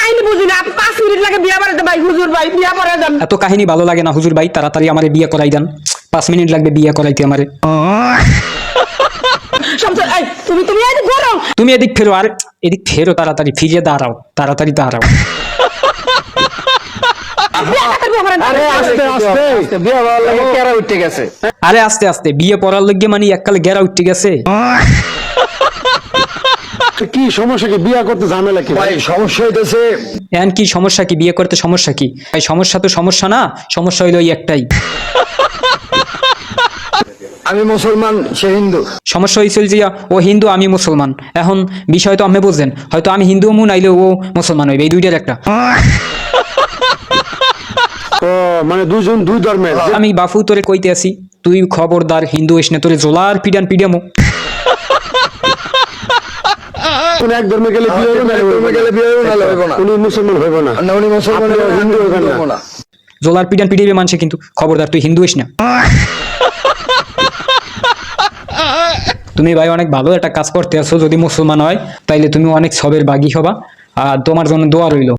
কাহিনী বুঝি না 5 মিনিট লাগে বিয়া পড়াতে ভাই হুজুর ভাই বিয়া পড়া যান এত কাহিনী ভালো লাগে না হুজুর ভাই, তাড়াতাড়ি আমারে বিয়ে করাই দেন। 5 মিনিট লাগবে বিয়ে করাইতে আমারে। সমস্যা এই তুমি তুমি এই গরম তুমি এদিক ফেরো, আর এদিক ফেরো, তাড়াতাড়ি ফিরে দাঁড়াও, তাড়াতাড়ি দাঁড়াও। আরে আস্তে আস্তে বিয়ে ভালো লাগে কেরা উঠে গেছে। আরে আস্তে আস্তে বিয়ে পড়ার লগে মানে এককালে গেরা উঠতে গেছে। কি সমস্যা, কি বিয়া করতে ঝামেলা কি ভাই সমস্যা হইতেছে এখন কি সমস্যা, কি বিয়ে করতে সমস্যা কি? এই সমস্যা তো সমস্যা না, সমস্যা হইলো ওই একটাই। আমি মুসলমান সে হিন্দু। সমস্যা হয়েছিল যে ও হিন্দু আমি মুসলমান। এখন বিষয় তো আপনি বুঝছেন, হয়তো আমি হিন্দু মু নাইলে ও মুসলমান হইবে, এই দুইটার একটা। ও মানে দুজন দুই ধর্মের। আমি বাফু তোরে কইতে আছি, তুই খবরদার হিন্দু হইস না, তোরে জোলার পিডান পিডামো। কোন এক ধর্মে গেলে বিয়ে হবে না, ধর্মে গেলে বিয়ে হবে না, হইব না। উনি মুসলমান হইব না, না উনি মুসলমান আপনি হিন্দু হইবেন না। হইব না। জোলার পিডান পিডিবে মানুষে, কিন্তু খবরদার তুই হিন্দু হইস না। তুমি ভাই অনেক ভালো একটা কাজ করতে আছো, যদি মুসলমান হয় তাইলে তুমি অনেক সবের বাগী হবা, আর তোমার জন্য দোয়া রইল।